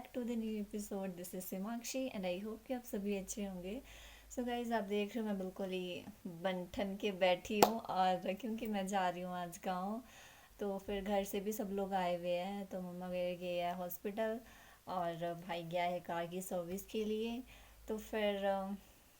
Back to the new episode. This is Seemakshi and I hope कि आप सभी अच्छे होंगे। सो गाइज, आप देख रहे हो मैं बिल्कुल ही बन ठन के बैठी हूँ, और क्योंकि मैं जा रही हूँ आज गाँव। तो फिर घर से भी सब लोग आए हुए हैं, तो मम्मा गए है हॉस्पिटल और भाई गया है कार की सर्विस के लिए। तो फिर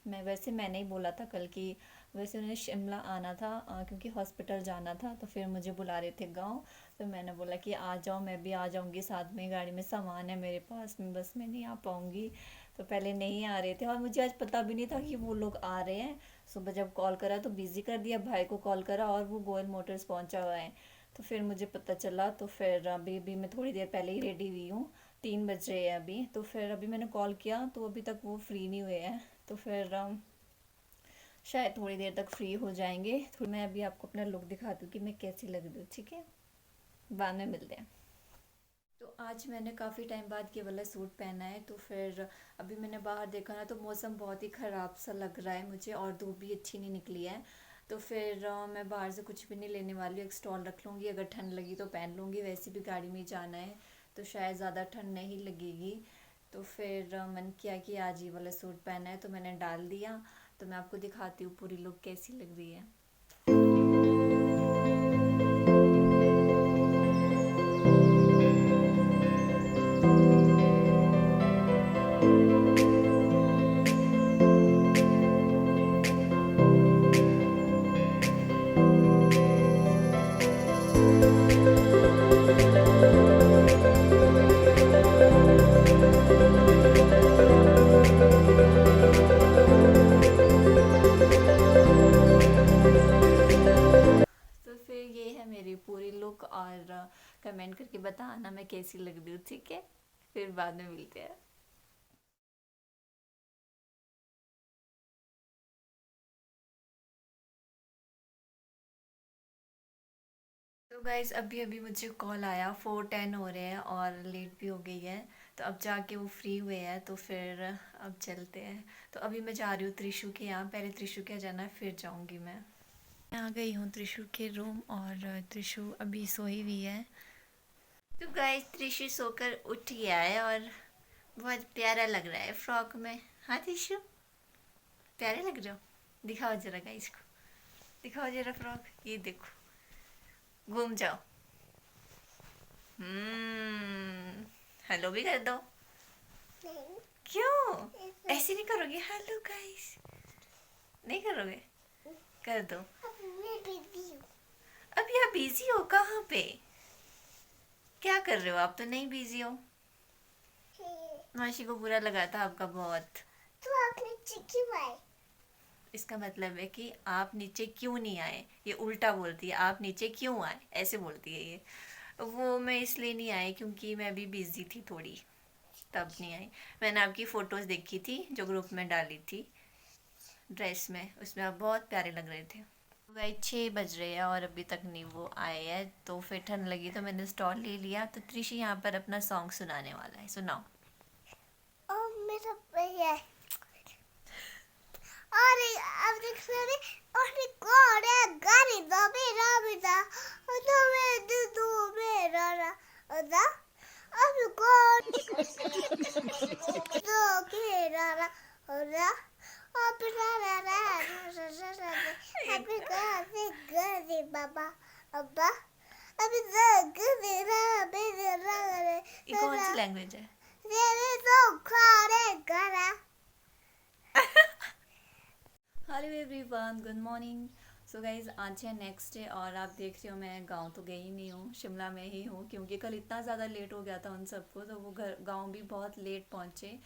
मैंने ही बोला था कल कि वैसे उन्हें शिमला आना था, क्योंकि हॉस्पिटल जाना था। तो फिर मुझे बुला रहे थे गांव। तो मैंने बोला कि आ जाओ, मैं भी आ जाऊंगी साथ में, गाड़ी में सामान है मेरे पास में, बस मैं नहीं आ पाऊंगी। तो पहले नहीं आ रहे थे और मुझे आज पता भी नहीं था कि वो लोग आ रहे हैं। सुबह जब कॉल करा तो बिज़ी कर दिया, भाई को कॉल करा और वो गोयल मोटर्स पहुंचा हुआ है। तो फिर मुझे पता चला। तो फिर अभी मैं थोड़ी देर पहले ही रेडी हुई हूँ। 3 बज रहे हैं अभी। तो फिर अभी मैंने कॉल किया तो अभी तक वो फ्री नहीं हुए हैं। तो फिर शायद थोड़ी देर तक फ्री हो जाएंगे। तो मैं अभी आपको अपना लुक दिखाती हूँ कि मैं कैसी लग रही हूँ, ठीक है? बाद में मिलते हैं। तो आज मैंने काफ़ी टाइम बाद ये वाला सूट पहना है। तो फिर अभी मैंने बाहर देखा ना, तो मौसम बहुत ही ख़राब सा लग रहा है मुझे, और धूप भी अच्छी नहीं निकली है। तो फिर मैं बाहर से कुछ भी नहीं लेने वाली हूँ, एक स्टॉल रख लूँगी, अगर ठंड लगी तो पहन लूँगी, वैसे भी गाड़ी में ही जाना है तो शायद ज़्यादा ठंड नहीं लगेगी। तो फिर मन किया कि आज ये वाला सूट पहना है तो मैंने डाल दिया। तो मैं आपको दिखाती हूँ पूरी लुक कैसी लग रही है। तो फिर ये है मेरी पूरी लुक, और कमेंट करके बताना मैं कैसी लग रही हूँ, ठीक है? फिर बाद में मिलते हैं। तो गाइज, अभी अभी मुझे कॉल आया, 4:10 हो रहे हैं और लेट भी हो गई है। तो अब जाके वो फ्री हुए हैं, तो फिर अब चलते हैं। तो अभी मैं जा रही हूँ त्रिशु के यहाँ, पहले त्रिशु के यहाँ जाना है फिर जाऊँगी मैं। आ गई हूँ त्रिशु के रूम, और त्रिशु अभी सोई हुई है। तो गाइस, त्रिशु सोकर उठ गया है और बहुत प्यारा लग रहा है फ्रॉक में। हाँ त्रिशु, प्यारे लग रहे हो। दिखाओ जरा गाइस को, दिखाओ जरा फ्रॉक, ये देखो, घूम जाओ। हेलो भी कर दो। नहीं। क्यों ऐसे नहीं करोगे? हेलो गाइस, नहीं करोगे? कर दो। अभी मैं बिजी हूँ। अभी आप बिजी हो? कहाँ पे? क्या कर रहे हो? आप तो नहीं बिजी हो। मासी को बुरा लगा था आपका बहुत। तो आप नीचे क्यों आए? इसका मतलब है कि आप नीचे क्यों नहीं आए। ये उल्टा बोलती है, आप नीचे क्यों आए ऐसे बोलती है ये। वो मैं इसलिए नहीं आई क्योंकि मैं अभी बिजी थी थोड़ी, तब नहीं आई। मैंने आपकी फ़ोटोज़ देखी थी जो ग्रुप में डाली थी ड्रेस में, उसमें आप बहुत प्यारे लग रहे थे। वही 6 बज रहे हैं और अभी तक नहीं वो आए हैं। तो फिर ठंड लगी तो मैंने स्टॉल ले लिया। तो त्रिशी यहाँ पर अपना सॉन्ग सुनाने वाला है, सुनाओ। ओ मेरा भैया, अरे अब देख रहे, अरे कौन है गाड़ी दो मेरा बेटा, दो मेरे दो मेरा ना, अब कौन दो मेरा ना, अब रा रा अभी गाड़ी बाबा अब्बा, अभी मेरा मेरा ये कौन सी लैंग्वेज है? तेरे तो खाने करा। Hello everyone, good morning. So guys, आज है नेक्स्ट डे और आप देख रहे हो मैं गांव तो गई नहीं हूँ, शिमला में ही हूँ, क्योंकि कल इतना ज़्यादा लेट हो गया था उन सबको, तो वो घर गांव भी बहुत लेट पहुँचे।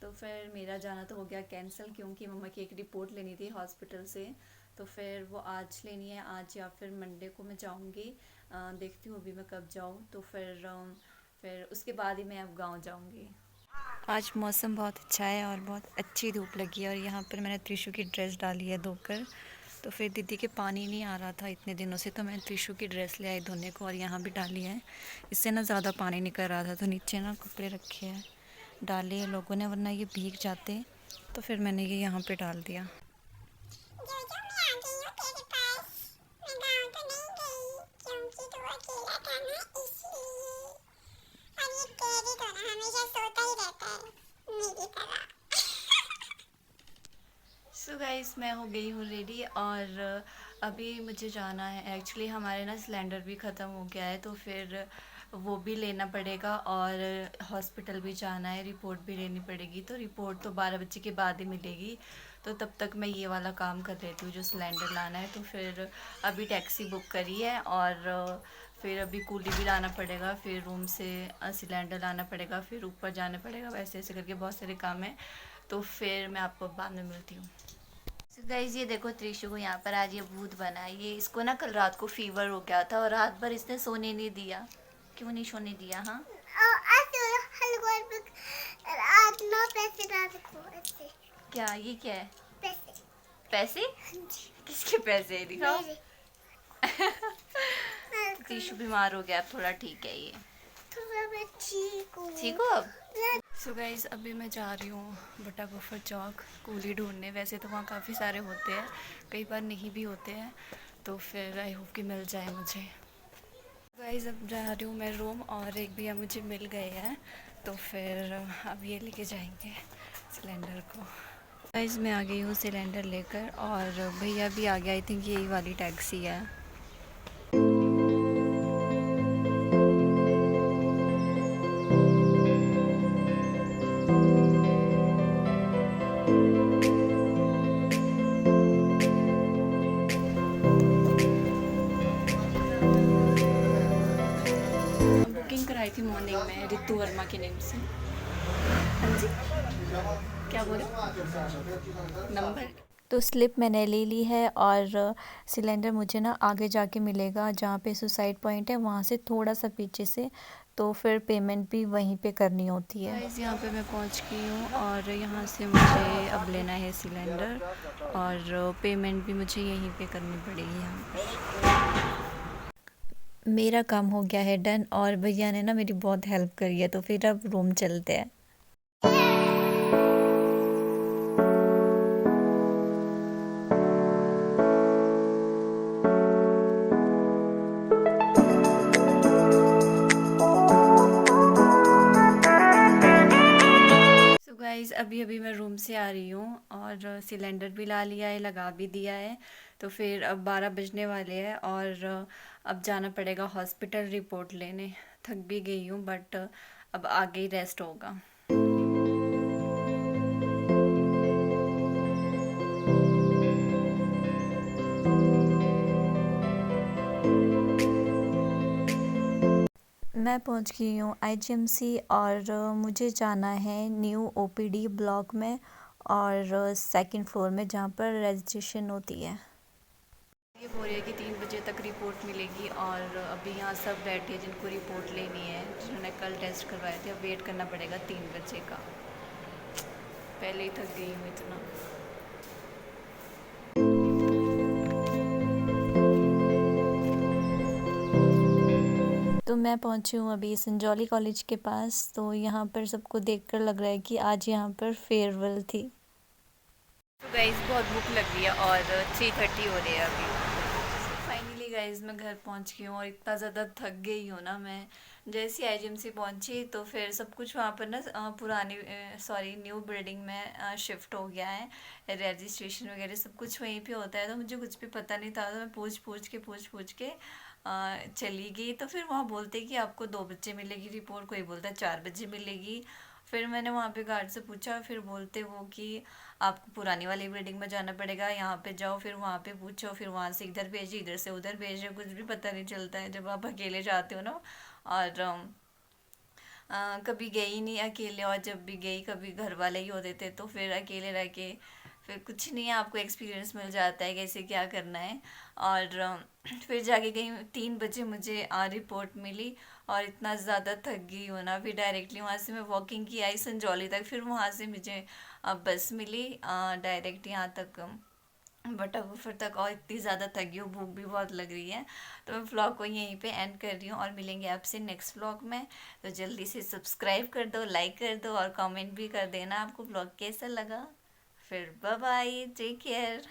तो फिर मेरा जाना तो हो गया कैंसिल, क्योंकि मम्मा की एक रिपोर्ट लेनी थी हॉस्पिटल से। तो फिर वो आज लेनी है, आज या फिर मंडे को मैं जाऊँगी। देखती हूँ अभी मैं कब जाऊँ। तो फिर उसके बाद ही मैं अब गाँव जाऊँगी। आज मौसम बहुत अच्छा है और बहुत अच्छी धूप लगी है, और यहाँ पर मैंने त्रिशु की ड्रेस डाली है धोकर। तो फिर दीदी के पानी नहीं आ रहा था इतने दिनों से, तो मैं त्रिशु की ड्रेस ले आई धोने को और यहाँ भी डाली है। इससे ना ज़्यादा पानी निकल रहा था, तो नीचे ना कपड़े रखे हैं, डाले लोगों ने, वरना ये भीग जाते। तो फिर मैंने ये यहाँ पे डाल दिया। गाइस मैं हो गई हूँ रेडी और अभी मुझे जाना है। एक्चुअली हमारे ना सिलेंडर भी ख़त्म हो गया है, तो फिर वो भी लेना पड़ेगा और हॉस्पिटल भी जाना है, रिपोर्ट भी लेनी पड़ेगी। तो रिपोर्ट तो 12 बजे के बाद ही मिलेगी, तो तब तक मैं ये वाला काम कर लेती हूँ जो सिलेंडर लाना है। तो फिर अभी टैक्सी बुक करी है और फिर अभी कूली भी लाना पड़ेगा, फिर रूम से सिलेंडर लाना पड़ेगा, फिर ऊपर जाना पड़ेगा। वैसे ऐसे करके बहुत सारे काम हैं, तो फिर मैं आपको बाद में मिलती हूँ। गाइज ये देखो, त्रिशु को यहाँ पर आज ये भूत बना है। ये इसको ना कल रात को फीवर हो गया था और रात भर इसने सोने नहीं दिया। क्यों नहीं सोने दिया? हाँ क्या ये क्या है? पैसे। पैसे? किसके पैसे दिखाओ। त्रिशु बीमार हो गया, थोड़ा ठीक है ये। ठीक हो अब? सो गाइज अभी मैं जा रही हूँ बटा गफर चौक कूली ढूंढने। वैसे तो वहाँ काफ़ी सारे होते हैं, कई बार नहीं भी होते हैं, तो फिर आई होप कि मिल जाए मुझे। गाइज अब जा रही हूँ मैं रूम, और एक भैया मुझे मिल गए हैं, तो फिर अब ये लेके जाएंगे सिलेंडर को। गाइज मैं आ गई हूँ सिलेंडर लेकर, और भैया भी आ गया। आई थिंक यही वाली टैक्सी है। बुकिंग कराई थी मॉर्निंग में रितु वर्मा के नेम से। हाँ जी, क्या बोले? नंबर तो स्लिप मैंने ले ली है, और सिलेंडर मुझे ना आगे जाके मिलेगा जहाँ पे सुसाइड पॉइंट है, वहाँ से थोड़ा सा पीछे से। तो फिर पेमेंट भी वहीं पे करनी होती है। गाइस यहाँ पे मैं पहुँच गई हूँ, और यहाँ से मुझे अब लेना है सिलेंडर, और पेमेंट भी मुझे यहीं पे करनी पड़ेगी यहाँ पर। मेरा काम हो गया है डन, और भैया ने ना मेरी बहुत हेल्प करी है, तो फिर अब रूम चलते हैं। सो गाइज अभी अभी मैं रूम से आ रही हूँ, और सिलेंडर भी ला लिया है, लगा भी दिया है। तो फिर अब 12 बजने वाले हैं, और अब जाना पड़ेगा हॉस्पिटल रिपोर्ट लेने। थक भी गई हूँ, बट अब आगे ही रेस्ट होगा। मैं पहुंच गई हूँ आईजीएमसी, और मुझे जाना है न्यू ओपीडी ब्लॉक में, और सेकंड फ्लोर में जहाँ पर रजिस्ट्रेशन होती है। ये बोल रही है कि 3 बजे तक रिपोर्ट मिलेगी, और अभी यहाँ सब बैठे हैं जिनको रिपोर्ट लेनी है, जिन्होंने कल टेस्ट करवाए थे। अब वेट करना पड़ेगा 3 बजे का। पहले ही थक गई हूँ इतना। तो मैं पहुंची हूँ अभी संजौली कॉलेज के पास। तो यहाँ पर सबको देखकर लग रहा है कि आज यहाँ पर फेयरवेल थी। तो गाइस बहुत भूख लग गई है, और 3:30 हो रही है अभी। फाइनली गाइस मैं घर पहुँच गई हूँ, और इतना ज़्यादा थक गई हूँ ना मैं। जैसे आईजीएमसी पहुँची तो फिर सब कुछ वहाँ पर ना पुरानी न्यू बिल्डिंग में शिफ्ट हो गया है। रजिस्ट्रेशन वगैरह सब कुछ वहीं पे होता है, तो मुझे कुछ भी पता नहीं था। तो मैं पूछ के चली गई। तो फिर वहाँ बोलते कि आपको 2 बजे मिलेगी रिपोर्ट, कोई बोलता है 4 बजे मिलेगी। फिर मैंने वहाँ पे गार्ड से पूछा, फिर बोलते वो कि आपको पुरानी वाली बिल्डिंग में जाना पड़ेगा, यहाँ पे जाओ, फिर वहाँ पे पूछो, फिर वहाँ से इधर भेजे, इधर से उधर भेजे। कुछ भी पता नहीं चलता है जब आप अकेले जाते हो ना। और कभी गई नहीं अकेले, और जब भी गई कभी घर वाले ही होते थे, तो फिर अकेले रह के फिर कुछ नहीं है, आपको एक्सपीरियंस मिल जाता है कैसे क्या करना है। और फिर जाके गई 3 बजे मुझे रिपोर्ट मिली, और इतना ज़्यादा थक गई हूँ ना। फिर डायरेक्टली वहाँ से मैं वॉकिंग की आई संजौली तक, फिर वहाँ से मुझे बस मिली डायरेक्ट यहाँ तक बटा गुफर तक। और इतनी ज़्यादा थक गई हूँ, भूख भी बहुत लग रही है। तो मैं व्लॉग को यहीं पे एंड कर रही हूँ, और मिलेंगे आपसे नेक्स्ट व्लॉग में। तो जल्दी से सब्सक्राइब कर दो, लाइक कर दो, और कमेंट भी कर देना आपको व्लॉग कैसा लगा। फिर बाय बाय, टेक केयर।